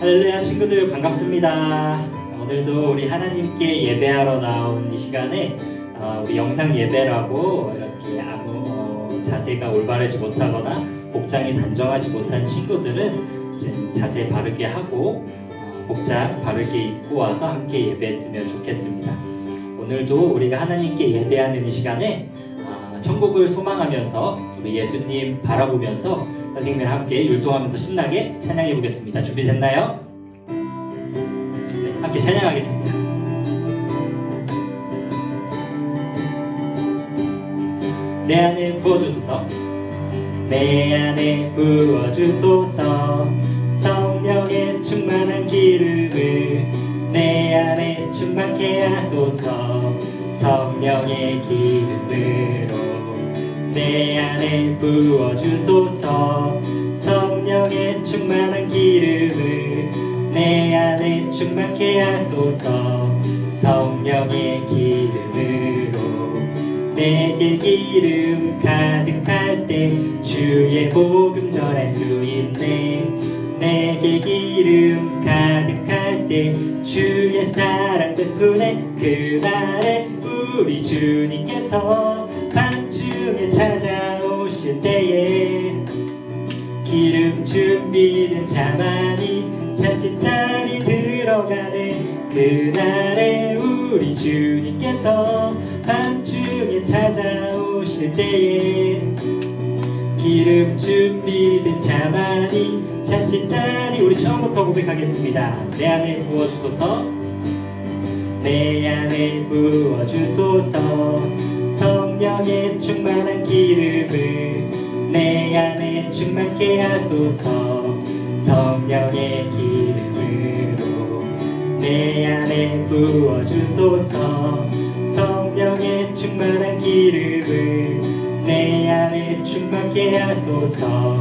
할렐루야 친구들 반갑습니다. 오늘도 우리 하나님께 예배하러 나온 이 시간에 우리 영상 예배라고 이렇게 아무 자세가 올바르지 못하거나 복장이 단정하지 못한 친구들은 이제 자세 바르게 하고 복장 바르게 입고 와서 함께 예배했으면 좋겠습니다. 오늘도 우리가 하나님께 예배하는 이 시간에 천국을 소망하면서 우리 예수님 바라보면서 선생님이랑 함께 율동하면서 신나게 찬양해 보겠습니다. 준비됐나요? 네, 함께 찬양하겠습니다. 내 안에 부어주소서, 내 안에 부어주소서, 성령의 충만한 기름을 내 안에 충만케 하소서. 성령의 기름으로 내 안에 부어주소서. 성령의 충만한 기름을 내 안에 충만케 하소서. 성령의 기름으로 내게 기름 가득할 때 주의 복음 전할 수 있네. 내게 기름 가득할 때 주의 사랑 베푸네. 그날에 우리 주님께서 밤중에 찾아오실 때에 기름 준비된 자만이 잔치자리 들어가네. 그날에 우리 주님께서 밤중에 찾아오실 때에 기름 준비된 자만이 잔치자리. 우리 처음부터 고백하겠습니다. 내 안에 부어주소서, 내 안에 부어주소서. 성령의 충만한 기름을 내 안에 충만케 하소서. 성령의 기름으로 내 안에 부어주소서. 성령의 충만한 기름을 내 안에 충만케 하소서.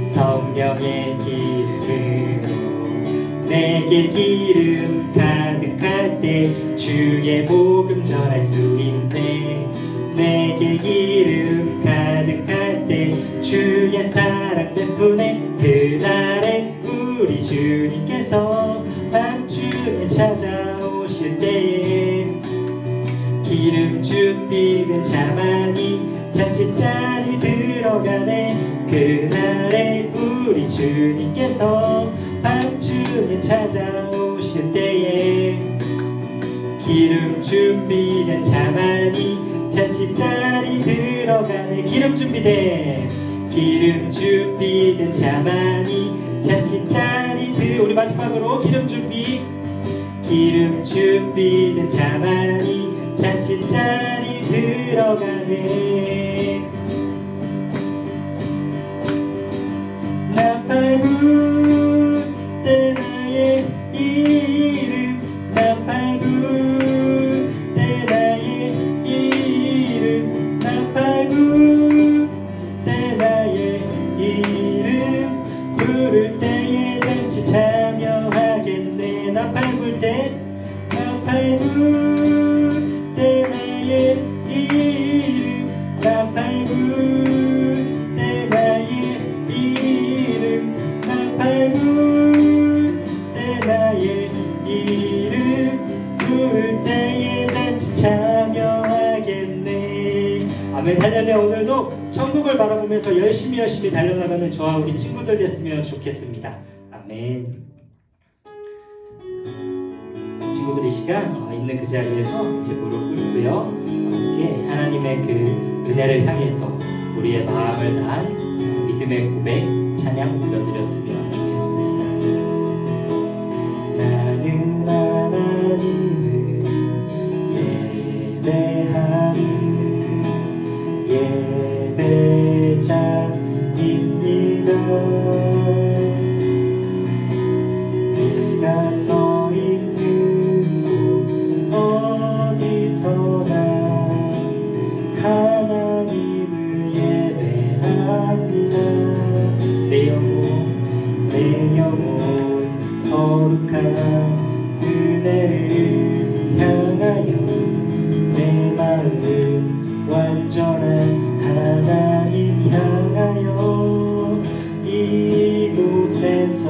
성령의 기름으로 내게 기름 가득할 때 주의 복음 전할 수 있네. 내게 기름 가득할 때 주의 사랑 베푸네. 그날에 우리 주님께서 밤중에 찾아오실 때에 기름 준비된 자만이 잔치자리 들어가네. 그날에 우리 주님께서 밤중에 찾아오실 때에 기름 준비된 자만이 잔치자리 들어가네. 기름 준비된 자만이 잔치자리 우리 마지막으로 기름 준비된 자만이 잔치자리 들어가네. 나팔 때 나의 이름, 나팔 때 나의 이름, 나팔 때 나의 이름 부를 때에 잔치 참여하겠네. 나팔 불 때 나의 이름, 나팔 때 나의 이름, 나팔 때 나의 이름 부를 때에 잔치 참여하겠네. 아멘. 할렐루야. 오늘도 천국을 바라보면서 열심히 달려나가는 저와 우리 친구들 됐으면 좋겠습니다. 아멘. 친구들 이 시간 있는 그 자리에서 이제 무릎 꿇고요, 함께 하나님의 그 은혜를 향해서 우리의 마음을 다한 믿음의 고백 찬양 올려드렸으면 좋겠습니다. 나는 하나님을 예배하는 예배자입니다. 내가 서 있는 어디서나 하나님을 예배합니다. 내 영혼 거룩한 은혜를 향하여 내 마음 완전한 하나님 향하여 이곳에서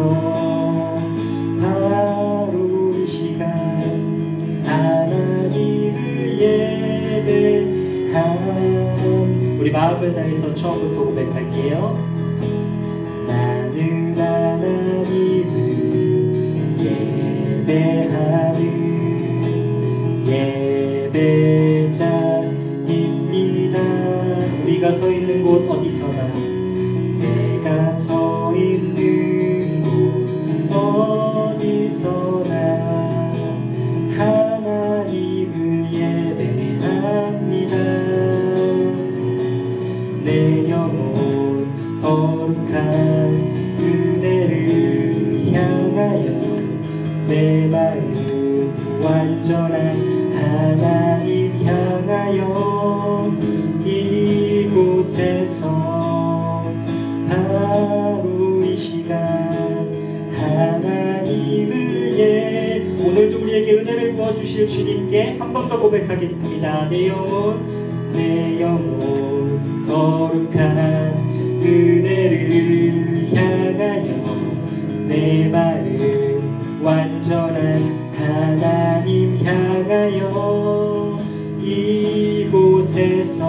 마음을 다해서 처음부터 고백할게요. 나는 하나님을 예배하는 예배자입니다. 우리가 서 있는 곳 어디서나, 내가 서 있는 곳 어디서나 하나님을 예배합니다. 내 영혼 거룩한 은혜를 향하여 내 마음 완전한 하나님 향하여 이곳에서 바로 이 시간 하나님을 오늘도 우리에게 은혜를 부어주실 주님께 한 번 더 고백하겠습니다. 내 영혼 거룩한 은혜를 향하여 내 마음 완전한 하나님 향하여 이곳에서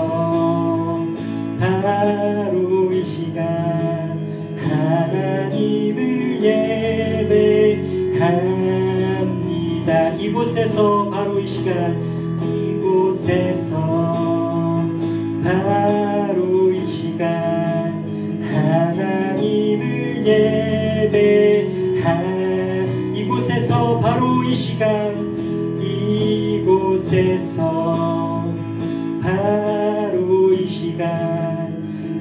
바로 이 시간 하나님을 예배합니다. 이곳에서 바로 이 시간, 이곳에서 바로 이 시간 하나님을 이곳에서 바로 이 시간, 이곳에서 바로 이 시간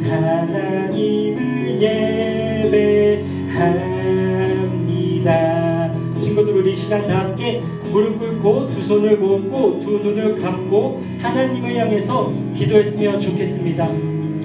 하나님을 예배합니다. 친구들, 우리 이 시간 다 함께 무릎 꿇고 두 손을 모으고 두 눈을 감고 하나님을 향해서 기도했으면 좋겠습니다.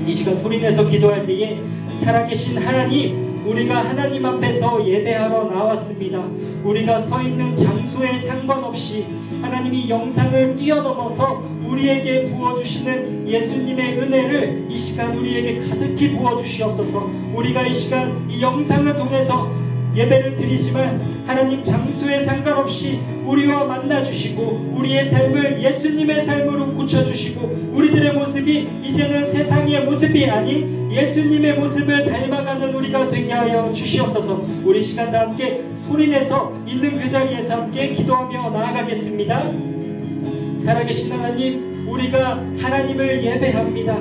이 시간 소리내서 기도할 때에 살아계신 하나님, 우리가 하나님 앞에서 예배하러 나왔습니다. 우리가 서 있는 장소에 상관없이 하나님이 영상을 뛰어넘어서 우리에게 부어주시는 예수님의 은혜를 이 시간 우리에게 가득히 부어주시옵소서. 우리가 이 시간 이 영상을 통해서 예배를 드리지만 하나님 장소에 상관없이 우리와 만나주시고 우리의 삶을 예수님의 삶으로 고쳐주시고 우리들의 모습이 이제는 세상의 모습이 아닌 예수님의 모습을 닮아가는 우리가 되게 하여 주시옵소서. 우리 시간 다 함께 소리내서 있는 그 자리에서 함께 기도하며 나아가겠습니다. 살아계신 하나님, 우리가 하나님을 예배합니다.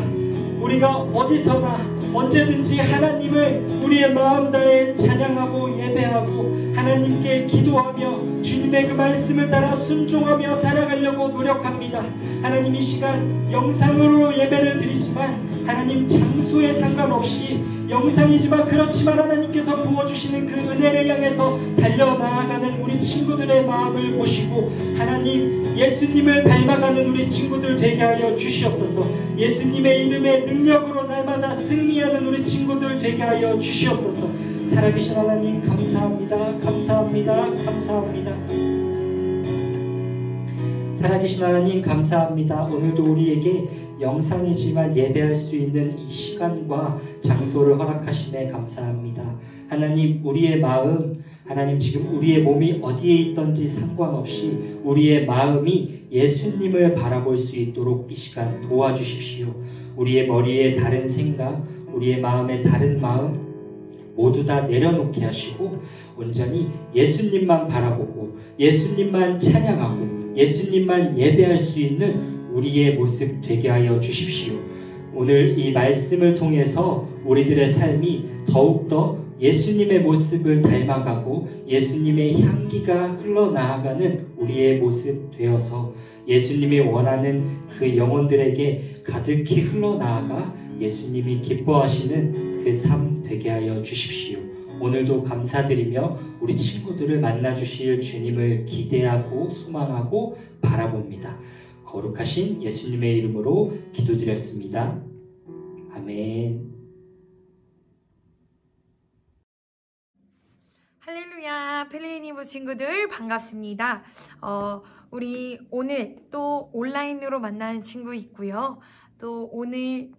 우리가 어디서나 언제든지 하나님을 우리의 마음 다해 찬양하고 예배하고 하나님께 기도하며 주님의 그 말씀을 따라 순종하며 살아가려고 노력합니다. 하나님, 이 시간 영상으로 예배를 드리지만 하나님 장소에 상관없이 영상이지만 그렇지만 하나님께서 부어주시는 그 은혜를 향해서 달려나아가는 우리 친구들의 마음을 보시고 하나님 예수님을 닮아가는 우리 친구들 되게 하여 주시옵소서. 예수님의 이름의 능력으로 날마다 승리하는 우리 친구들 되게 하여 주시옵소서. 살아계신 하나님 감사합니다. 감사합니다. 감사합니다. 살아계신 하나님 감사합니다. 오늘도 우리에게 영상이지만 예배할 수 있는 이 시간과 장소를 허락하심에 감사합니다. 하나님, 우리의 마음, 하나님 지금 우리의 몸이 어디에 있던지 상관없이 우리의 마음이 예수님을 바라볼 수 있도록 이 시간 도와주십시오. 우리의 머리에 다른 생각, 우리의 마음에 다른 마음 모두 다 내려놓게 하시고 온전히 예수님만 바라보고 예수님만 찬양하고 예수님만 예배할 수 있는 우리의 모습 되게 하여 주십시오. 오늘 이 말씀을 통해서 우리들의 삶이 더욱더 예수님의 모습을 닮아가고 예수님의 향기가 흘러나아가는 우리의 모습 되어서 예수님이 원하는 그 영혼들에게 가득히 흘러나아가 예수님이 기뻐하시는 그 삶 되게 하여 주십시오. 오늘도 감사드리며 우리 친구들을 만나주실 주님을 기대하고 소망하고 바라봅니다. 거룩하신 예수님의 이름으로 기도드렸습니다. 아멘. 할렐루야, 펠레이니브 친구들 반갑습니다. 우리 오늘 또 온라인으로 만나는 친구 있고요. 또 오늘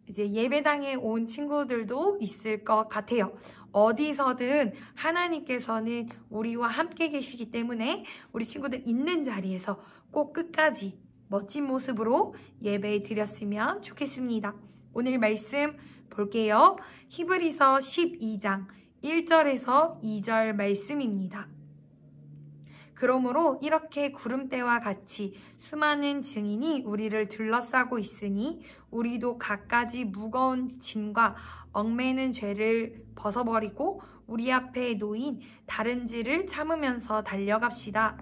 이제 예배당에 온 친구들도 있을 것 같아요. 어디서든 하나님께서는 우리와 함께 계시기 때문에 우리 친구들 있는 자리에서 꼭 끝까지 멋진 모습으로 예배 드렸으면 좋겠습니다. 오늘 말씀 볼게요. 히브리서 12장 1절에서 2절 말씀입니다. 그러므로 이렇게 구름대와 같이 수많은 증인이 우리를 둘러싸고 있으니 우리도 갖가지 무거운 짐과 얽매는 죄를 벗어버리고 우리 앞에 놓인 다름질을 참으면서 달려갑시다.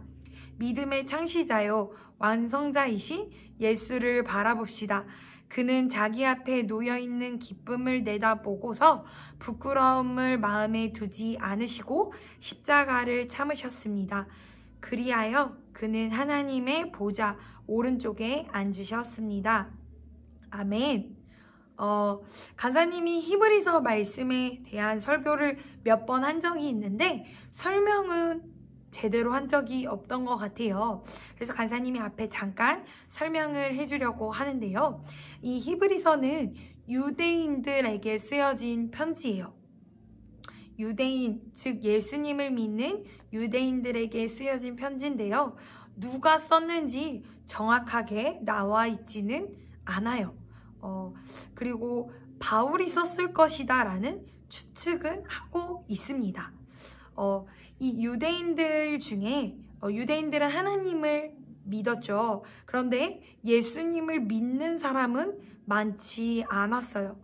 믿음의 창시자요 완성자이신 예수를 바라봅시다. 그는 자기 앞에 놓여있는 기쁨을 내다보고서 부끄러움을 마음에 두지 않으시고 십자가를 참으셨습니다. 그리하여 그는 하나님의 보좌 오른쪽에 앉으셨습니다. 아멘. 간사님이 히브리서 말씀에 대한 설교를 몇 번 한 적이 있는데 설명은 제대로 한 적이 없던 것 같아요. 그래서 간사님이 앞에 잠깐 설명을 해주려고 하는데요. 이 히브리서는 유대인들에게 쓰여진 편지예요. 유대인, 즉 예수님을 믿는 유대인들에게 쓰여진 편지인데요. 누가 썼는지 정확하게 나와 있지는 않아요. 그리고 바울이 썼을 것이다 라는 추측은 하고 있습니다. 이 유대인들 중에 유대인들은 하나님을 믿었죠. 그런데 예수님을 믿는 사람은 많지 않았어요.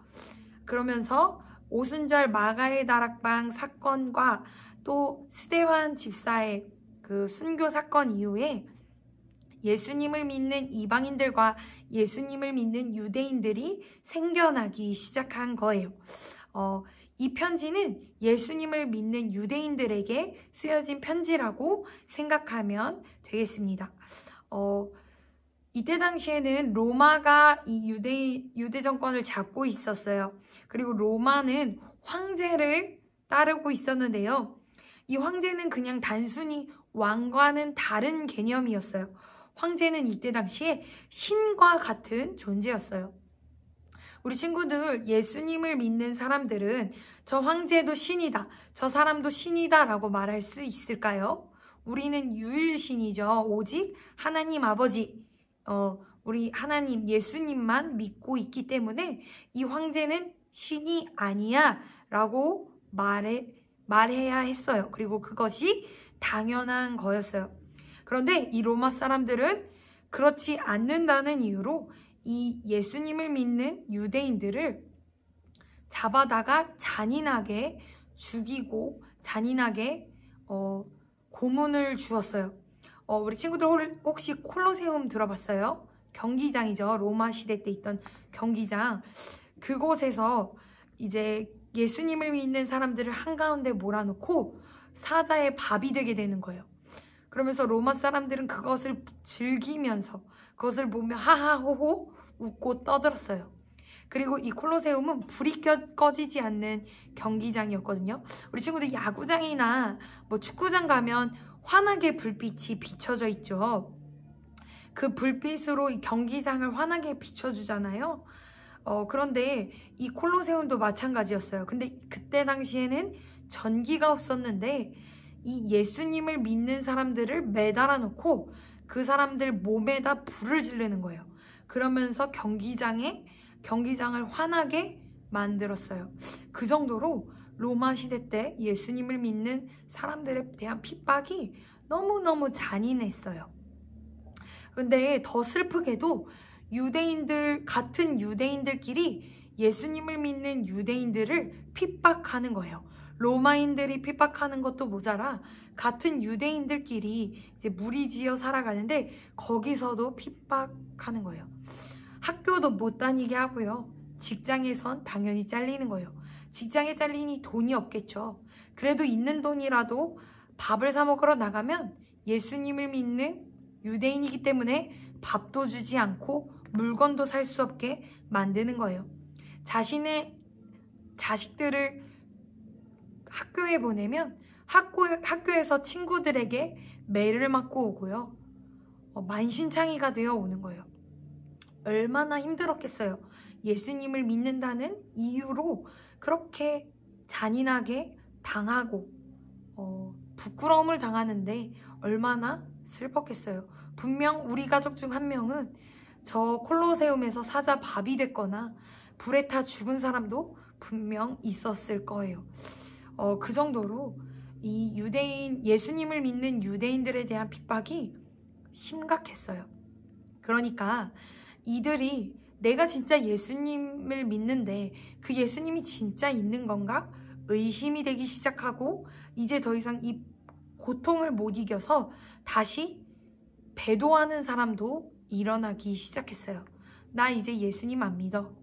그러면서 오순절 마가의 다락방 사건과 또 스데반 집사의 그 순교 사건 이후에 예수님을 믿는 이방인들과 예수님을 믿는 유대인들이 생겨나기 시작한 거예요. 이 편지는 예수님을 믿는 유대인들에게 쓰여진 편지라고 생각하면 되겠습니다. 이때 당시에는 로마가 이 유대 정권을 잡고 있었어요. 그리고 로마는 황제를 따르고 있었는데요. 이 황제는 그냥 단순히 왕과는 다른 개념이었어요. 황제는 이때 당시에 신과 같은 존재였어요. 우리 친구들, 예수님을 믿는 사람들은 저 황제도 신이다, 저 사람도 신이다 라고 말할 수 있을까요? 우리는 유일신이죠. 오직 하나님 아버지, 우리 하나님 예수님만 믿고 있기 때문에 이 황제는 신이 아니야 라고 말해야 했어요. 그리고 그것이 당연한 거였어요. 그런데 이 로마 사람들은 그렇지 않는다는 이유로 이 예수님을 믿는 유대인들을 잡아다가 잔인하게 죽이고 잔인하게 고문을 주었어요. 우리 친구들 혹시 콜로세움 들어봤어요? 경기장이죠. 로마 시대 때 있던 경기장. 그곳에서 이제 예수님을 믿는 사람들을 한가운데 몰아놓고 사자의 밥이 되게 되는 거예요. 그러면서 로마 사람들은 그것을 즐기면서 그것을 보며 하하호호 웃고 떠들었어요. 그리고 이 콜로세움은 불이 꺼지지 않는 경기장이었거든요. 우리 친구들 야구장이나 뭐 축구장 가면 환하게 불빛이 비춰져 있죠. 그 불빛으로 이 경기장을 환하게 비춰주잖아요. 그런데 이 콜로세움도 마찬가지였어요. 근데 그때 당시에는 전기가 없었는데 이 예수님을 믿는 사람들을 매달아 놓고 그 사람들 몸에다 불을 지르는 거예요. 그러면서 경기장을 환하게 만들었어요. 그 정도로 로마 시대 때 예수님을 믿는 사람들에 대한 핍박이 너무너무 잔인했어요. 근데 더 슬프게도 같은 유대인들끼리 예수님을 믿는 유대인들을 핍박하는 거예요. 로마인들이 핍박하는 것도 모자라 같은 유대인들끼리 이제 무리지어 살아가는데 거기서도 핍박하는 거예요. 학교도 못 다니게 하고요. 직장에선 당연히 잘리는 거예요. 직장에 잘리니 돈이 없겠죠. 그래도 있는 돈이라도 밥을 사 먹으러 나가면 예수님을 믿는 유대인이기 때문에 밥도 주지 않고 물건도 살 수 없게 만드는 거예요. 자신의 자식들을 학교에 보내면 학교에서 친구들에게 매를 맞고 오고요. 만신창이가 되어 오는 거예요. 얼마나 힘들었겠어요. 예수님을 믿는다는 이유로 그렇게 잔인하게 당하고 부끄러움을 당하는데 얼마나 슬펐겠어요. 분명 우리 가족 중 한 명은 저 콜로세움에서 사자 밥이 됐거나 불에 타 죽은 사람도 분명 있었을 거예요. 그 정도로 이 예수님을 믿는 유대인들에 대한 핍박이 심각했어요. 그러니까 이들이 내가 진짜 예수님을 믿는데 그 예수님이 진짜 있는 건가? 의심이 되기 시작하고 이제 더 이상 이 고통을 못 이겨서 다시 배도하는 사람도 일어나기 시작했어요. 나 이제 예수님 안 믿어.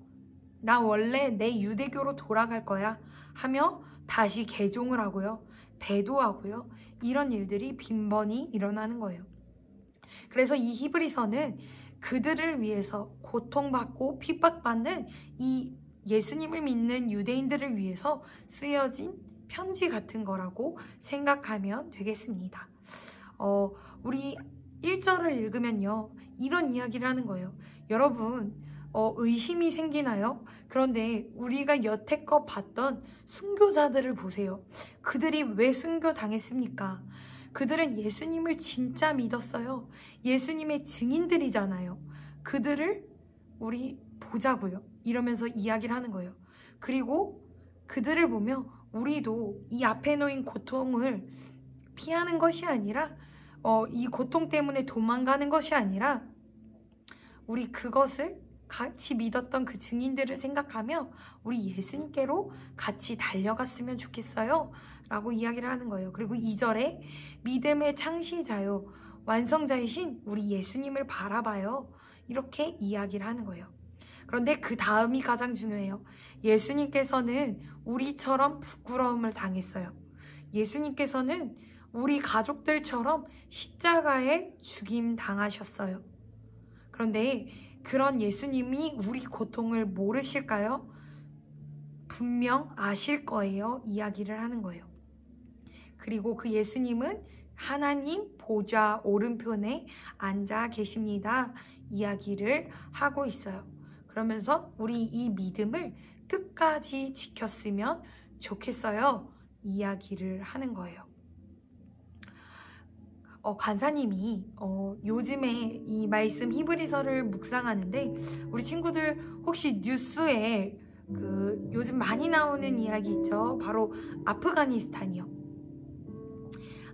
나 원래 내 유대교로 돌아갈 거야 하며 다시 개종을 하고요. 배도하고요. 이런 일들이 빈번히 일어나는 거예요. 그래서 이 히브리서는 그들을 위해서 고통받고 핍박받는 이 예수님을 믿는 유대인들을 위해서 쓰여진 편지 같은 거라고 생각하면 되겠습니다. 우리 1절을 읽으면요. 이런 이야기를 하는 거예요. 여러분, 의심이 생기나요? 그런데 우리가 여태껏 봤던 순교자들을 보세요. 그들이 왜 순교당했습니까? 그들은 예수님을 진짜 믿었어요. 예수님의 증인들이잖아요. 그들을 우리 보자고요. 이러면서 이야기를 하는 거예요. 그리고 그들을 보며 우리도 이 앞에 놓인 고통을 피하는 것이 아니라 이 고통 때문에 도망가는 것이 아니라 우리 그것을 같이 믿었던 그 증인들을 생각하며 우리 예수님께로 같이 달려갔으면 좋겠어요 라고 이야기를 하는 거예요. 그리고 2절에 믿음의 창시자요 완성자이신 우리 예수님을 바라봐요 이렇게 이야기를 하는 거예요. 그런데 그 다음이 가장 중요해요. 예수님께서는 우리처럼 부끄러움을 당했어요. 예수님께서는 우리 가족들처럼 십자가에 죽임 당하셨어요. 그런데 그런 예수님이 우리 고통을 모르실까요? 분명 아실 거예요. 이야기를 하는 거예요. 그리고 그 예수님은 하나님 보좌 오른편에 앉아 계십니다. 이야기를 하고 있어요. 그러면서 우리 이 믿음을 끝까지 지켰으면 좋겠어요. 이야기를 하는 거예요. 간사님이 요즘에 이 말씀 히브리서를 묵상하는데 우리 친구들 혹시 뉴스에 요즘 많이 나오는 이야기 있죠? 바로 아프가니스탄이요.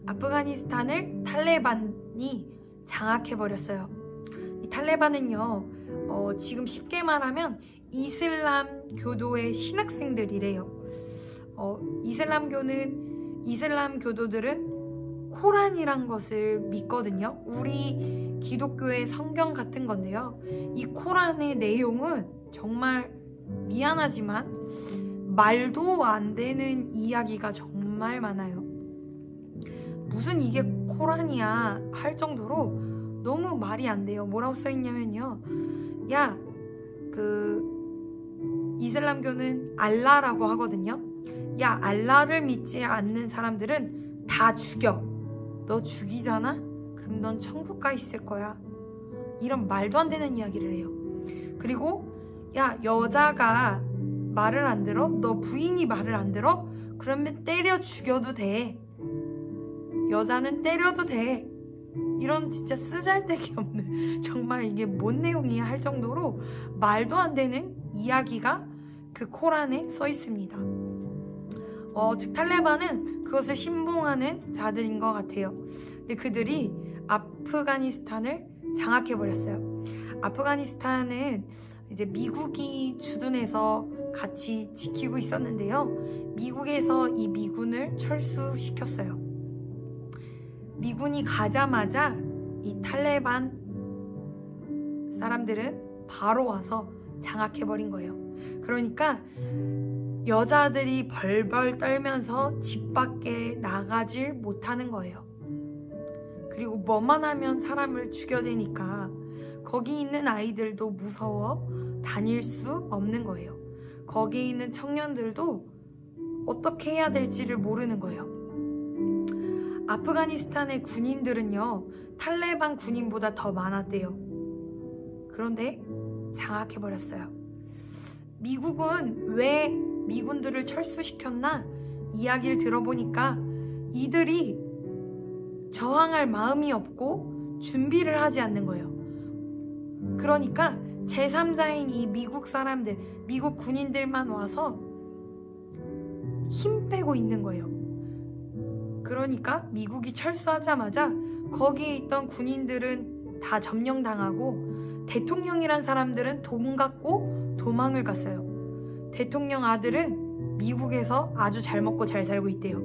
아프가니스탄을 탈레반이 장악해버렸어요. 이 탈레반은요 지금 쉽게 말하면 이슬람 교도의 신학생들이래요. 이슬람 교도들은 코란이란 것을 믿거든요. 우리 기독교의 성경 같은 건데요. 이 코란의 내용은 정말 미안하지만 말도 안 되는 이야기가 정말 많아요. 무슨 이게 코란이야 할 정도로 너무 말이 안 돼요. 뭐라고 써있냐면요. 야, 이슬람교는 알라라고 하거든요. 야, 알라를 믿지 않는 사람들은 다 죽여. 너 죽이잖아? 그럼 넌 천국 가 있을 거야. 이런 말도 안 되는 이야기를 해요. 그리고 야, 여자가 말을 안 들어? 너 부인이 말을 안 들어? 그러면 때려 죽여도 돼. 여자는 때려도 돼. 이런 진짜 쓰잘데기 없는 정말 이게 뭔 내용이야 할 정도로 말도 안 되는 이야기가 그 코란에 써 있습니다. 즉 탈레반은 그것을 신봉하는 자들인 것 같아요. 근데 그들이 아프가니스탄을 장악해버렸어요. 아프가니스탄은 이제 미국이 주둔해서 같이 지키고 있었는데요. 미국에서 이 미군을 철수시켰어요. 미군이 가자마자 이 탈레반 사람들은 바로 와서 장악해버린 거예요. 그러니까 여자들이 벌벌 떨면서 집 밖에 나가질 못하는 거예요. 그리고 뭐만 하면 사람을 죽여대니까 거기 있는 아이들도 무서워 다닐 수 없는 거예요. 거기 있는 청년들도 어떻게 해야 될지를 모르는 거예요. 아프가니스탄의 군인들은요, 탈레반 군인보다 더 많았대요. 그런데 장악해버렸어요. 미국은 왜 미군들을 철수시켰나? 이야기를 들어보니까 이들이 저항할 마음이 없고 준비를 하지 않는 거예요. 그러니까 제3자인 이 미국 사람들, 미국 군인들만 와서 힘 빼고 있는 거예요. 그러니까 미국이 철수하자마자 거기에 있던 군인들은 다 점령당하고 대통령이란 사람들은 돈 갖고 도망을 갔어요. 대통령 아들은 미국에서 아주 잘 먹고 잘 살고 있대요.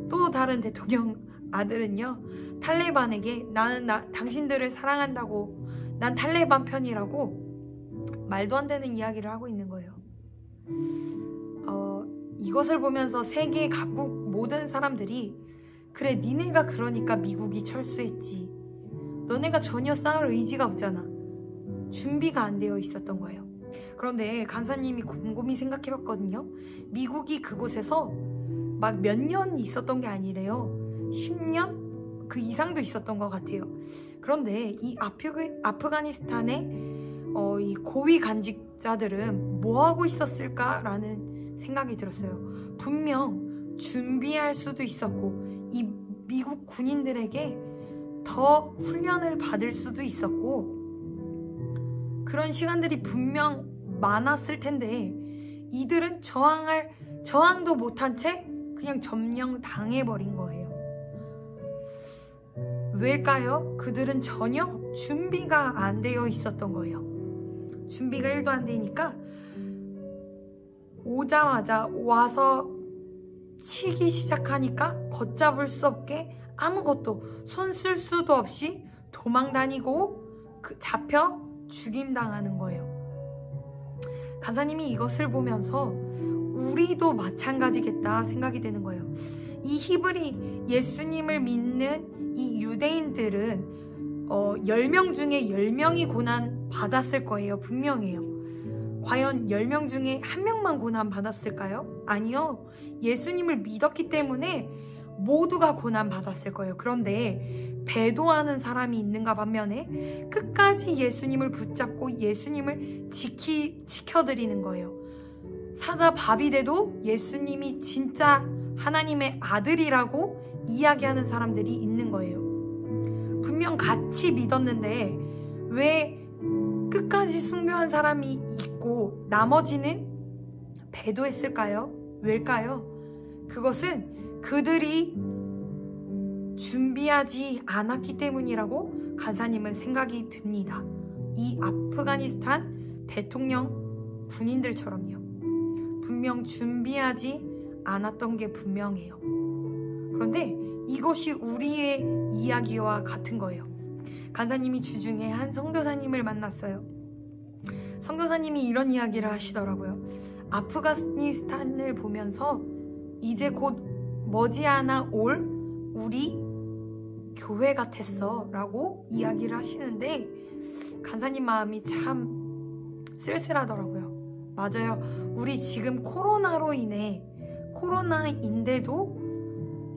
또 다른 대통령 아들은요, 탈레반에게 나는 당신들을 사랑한다고, 난 탈레반 편이라고 말도 안 되는 이야기를 하고 있는 거예요. 이것을 보면서 세계 각국 모든 사람들이 그래, 니네가 그러니까 미국이 철수했지. 너네가 전혀 싸울 의지가 없잖아. 준비가 안 되어 있었던 거예요. 그런데 간사님이 곰곰이 생각해봤거든요. 미국이 그곳에서 막 몇 년 있었던 게 아니래요. 10년? 그 이상도 있었던 것 같아요. 그런데 이 아프가니스탄의 이 고위 간직자들은 뭐 하고 있었을까라는 생각이 들었어요. 분명 준비할 수도 있었고 이 미국 군인들에게 더 훈련을 받을 수도 있었고 그런 시간들이 분명 많았을 텐데 이들은 저항도 못한 채 그냥 점령 당해버린 거예요. 왜일까요? 그들은 전혀 준비가 안 되어 있었던 거예요. 준비가 1도 안 되니까 오자마자 와서 치기 시작하니까 걷잡을 수 없게 아무것도 손 쓸 수도 없이 도망 다니고 잡혀 죽임당하는 거예요. 간사님이 이것을 보면서 우리도 마찬가지겠다 생각이 드는 거예요. 이 히브리 예수님을 믿는 이 유대인들은 10명 중에 10명이 고난 받았을 거예요. 분명해요. 과연 10명 중에 1명만 고난 받았을까요? 아니요. 예수님을 믿었기 때문에 모두가 고난 받았을 거예요. 그런데 배도하는 사람이 있는가 반면에 끝까지 예수님을 붙잡고 예수님을 지켜드리는 거예요. 사자 바비데도 예수님이 진짜 하나님의 아들이라고 이야기하는 사람들이 있는 거예요. 분명 같이 믿었는데 왜 끝까지 순교한 사람이 있고 나머지는 배도했을까요? 왜일까요? 그것은 그들이 준비하지 않았기 때문이라고 간사님은 생각이 듭니다. 이 아프가니스탄 대통령 군인들처럼요. 분명 준비하지 않았던 게 분명해요. 그런데 이것이 우리의 이야기와 같은 거예요. 간사님이 주중에 한 선교사님을 만났어요. 선교사님이 이런 이야기를 하시더라고요. 아프가니스탄을 보면서 이제 곧 머지않아 올 우리 교회 같았어 라고 이야기를 하시는데 간사님 마음이 참 쓸쓸하더라고요. 맞아요. 우리 지금 코로나로 인해 코로나인데도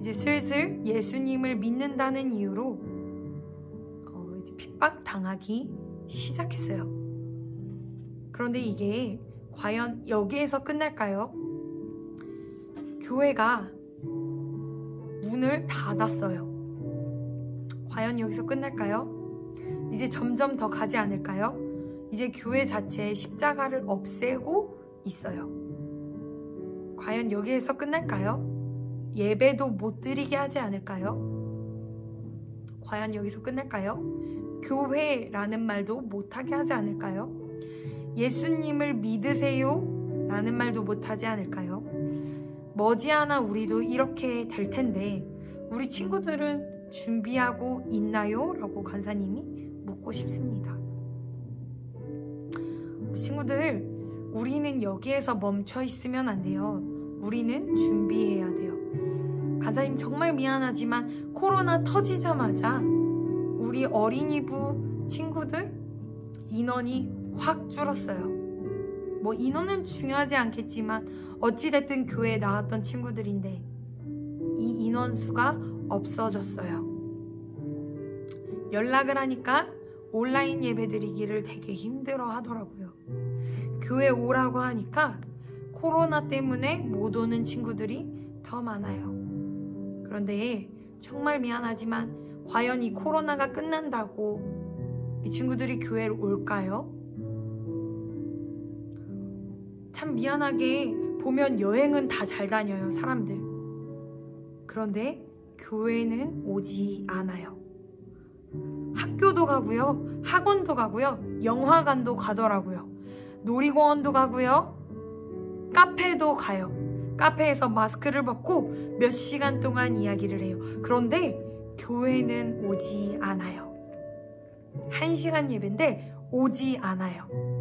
이제 슬슬 예수님을 믿는다는 이유로 이제 핍박당하기 시작했어요. 그런데 이게 과연 여기에서 끝날까요? 교회가 문을 닫았어요. 과연 여기서 끝날까요? 이제 점점 더 가지 않을까요? 이제 교회 자체에 십자가를 없애고 있어요. 과연 여기에서 끝날까요? 예배도 못 드리게 하지 않을까요? 과연 여기서 끝날까요? 교회라는 말도 못하게 하지 않을까요? 예수님을 믿으세요? 라는 말도 못하지 않을까요? 머지않아 우리도 이렇게 될 텐데 우리 친구들은 준비하고 있나요? 라고 간사님이 묻고 싶습니다. 친구들, 우리는 여기에서 멈춰 있으면 안 돼요. 우리는 준비해야 돼요. 간사님 정말 미안하지만 코로나 터지자마자 우리 어린이부 친구들 인원이 확 줄었어요. 뭐 인원은 중요하지 않겠지만 어찌됐든 교회에 나왔던 친구들인데 이 인원수가 없어졌어요. 연락을 하니까 온라인 예배 드리기를 되게 힘들어 하더라고요. 교회 오라고 하니까 코로나 때문에 못 오는 친구들이 더 많아요. 그런데 정말 미안하지만 과연 이 코로나가 끝난다고 이 친구들이 교회를 올까요? 참 미안하게 보면 여행은 다 잘 다녀요, 사람들. 그런데 교회는 오지 않아요. 학교도 가고요, 학원도 가고요, 영화관도 가더라고요. 놀이공원도 가고요, 카페도 가요. 카페에서 마스크를 벗고 몇 시간 동안 이야기를 해요. 그런데 교회는 오지 않아요. 1시간 예배인데 오지 않아요.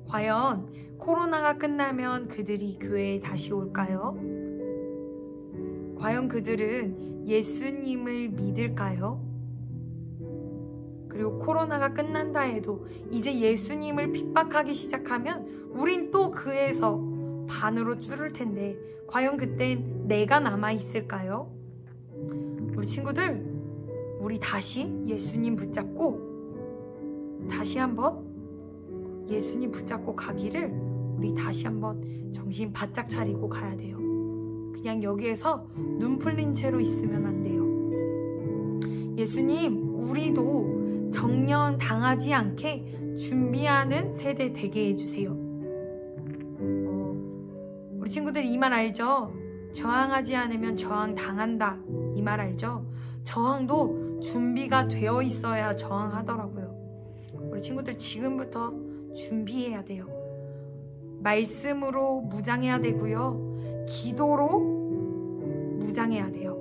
과연 코로나가 끝나면 그들이 교회에 다시 올까요? 과연 그들은 예수님을 믿을까요? 그리고 코로나가 끝난다 해도 이제 예수님을 핍박하기 시작하면 우린 또 그에서 반으로 줄을 텐데 과연 그땐 내가 남아있을까요? 우리 친구들, 우리 다시 예수님 붙잡고 다시 한번 예수님 붙잡고 가기를 우리 다시 한번 정신 바짝 차리고 가야 돼요. 그냥 여기에서 눈 풀린 채로 있으면 안 돼요. 예수님, 우리도 정령 당하지 않게 준비하는 세대 되게 해주세요. 우리 친구들 이 말 알죠? 저항하지 않으면 저항 당한다. 이 말 알죠? 저항도 준비가 되어 있어야 저항하더라고요. 우리 친구들 지금부터 준비해야 돼요. 말씀으로 무장해야 되고요. 기도로 무장해야 돼요.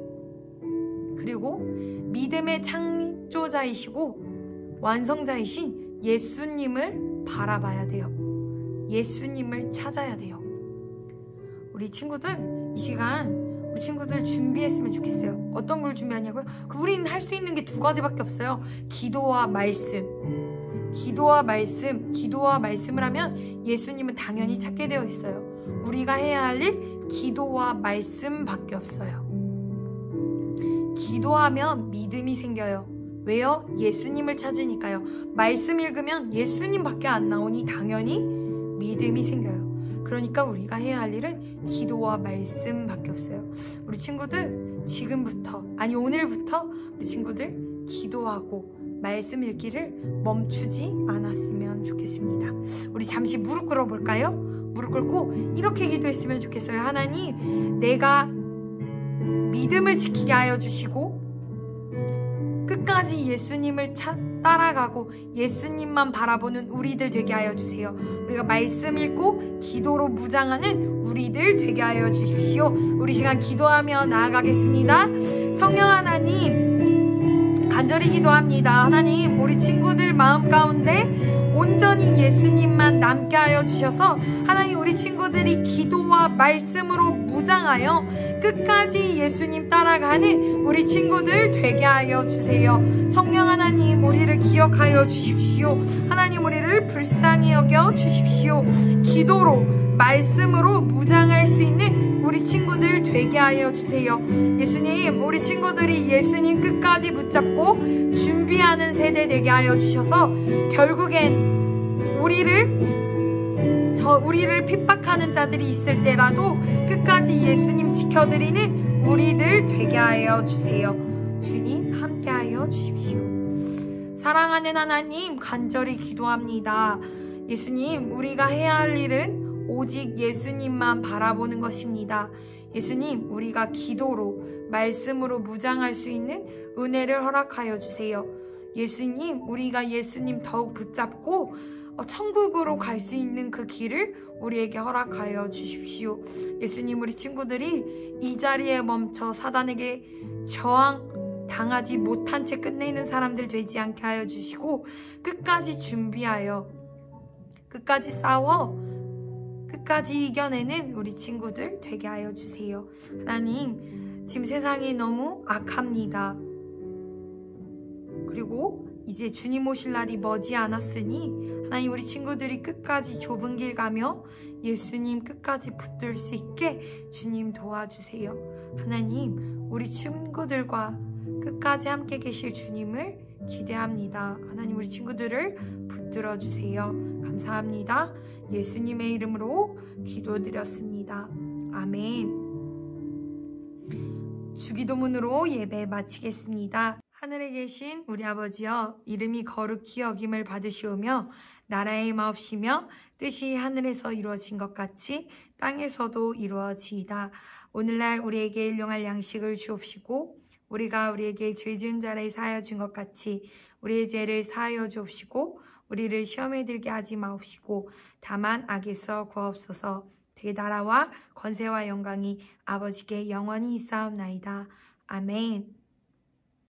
그리고 믿음의 창조자이시고 완성자이신 예수님을 바라봐야 돼요. 예수님을 찾아야 돼요. 우리 친구들 이 시간 우리 친구들 준비했으면 좋겠어요. 어떤 걸 준비하냐고요? 우리는 할 수 있는 게 2가지밖에 없어요. 기도와 말씀. 기도와 말씀, 기도와 말씀을 하면 예수님은 당연히 찾게 되어 있어요. 우리가 해야 할 일 기도와 말씀밖에 없어요. 기도하면 믿음이 생겨요. 왜요? 예수님을 찾으니까요. 말씀 읽으면 예수님밖에 안 나오니 당연히 믿음이 생겨요. 그러니까 우리가 해야 할 일은 기도와 말씀밖에 없어요. 우리 친구들 지금부터, 아니 오늘부터 우리 친구들 기도하고 말씀 읽기를 멈추지 않았으면 좋겠습니다. 우리 잠시 무릎 꿇어볼까요? 무릎 꿇고 이렇게 기도했으면 좋겠어요. 하나님, 내가 믿음을 지키게 하여 주시고 끝까지 예수님을 따라가고 예수님만 바라보는 우리들 되게 하여 주세요. 우리가 말씀 읽고 기도로 무장하는 우리들 되게 하여 주십시오. 우리 시간 기도하며 나아가겠습니다. 성령 하나님, 간절히 기도합니다. 하나님, 우리 친구들 마음 가운데 온전히 예수님만 남게 하여 주셔서 하나님, 우리 친구들이 기도와 말씀으로 무장하여 끝까지 예수님 따라가는 우리 친구들 되게 하여 주세요. 성령 하나님, 우리를 기억하여 주십시오. 하나님, 우리를 불쌍히 여겨 주십시오. 기도로 말씀으로 무장할 수 있는 우리 친구들 되게 하여 주세요. 예수님, 우리 친구들이 예수님 끝까지 붙잡고 준비하는 세대 되게 하여 주셔서 결국엔 우리를 핍박하는 자들이 있을 때라도 끝까지 예수님 지켜드리는 우리들 되게 하여 주세요. 주님, 함께 하여 주십시오. 사랑하는 하나님, 간절히 기도합니다. 예수님, 우리가 해야 할 일은 오직 예수님만 바라보는 것입니다. 예수님, 우리가 기도로 말씀으로 무장할 수 있는 은혜를 허락하여 주세요. 예수님, 우리가 예수님 더욱 붙잡고 천국으로 갈 수 있는 그 길을 우리에게 허락하여 주십시오. 예수님, 우리 친구들이 이 자리에 멈춰 사단에게 저항당하지 못한 채 끝내는 사람들 되지 않게 하여 주시고 끝까지 준비하여 끝까지 싸워 끝까지 이겨내는 우리 친구들 되게 하여 주세요. 하나님, 지금 세상이 너무 악합니다. 그리고 이제 주님 오실 날이 머지 않았으니 하나님, 우리 친구들이 끝까지 좁은 길 가며 예수님 끝까지 붙들 수 있게 주님 도와주세요. 하나님, 우리 친구들과 끝까지 함께 계실 주님을 기대합니다. 하나님, 우리 친구들을 붙들어 주세요. 감사합니다. 예수님의 이름으로 기도드렸습니다. 아멘. 주기도문으로 예배 마치겠습니다. 하늘에 계신 우리 아버지여, 이름이 거룩히 여김을 받으시오며 나라의 마옵시며 뜻이 하늘에서 이루어진 것 같이 땅에서도 이루어지이다. 오늘날 우리에게 일용할 양식을 주옵시고 우리가 우리에게 죄 지은 자를 사하여 준 것 같이 우리의 죄를 사하여 주옵시고 우리를 시험에 들게 하지 마옵시고 다만 악에서 구하옵소서. 그 나라와 권세와 영광이 아버지께 영원히 있사옵나이다. 아멘.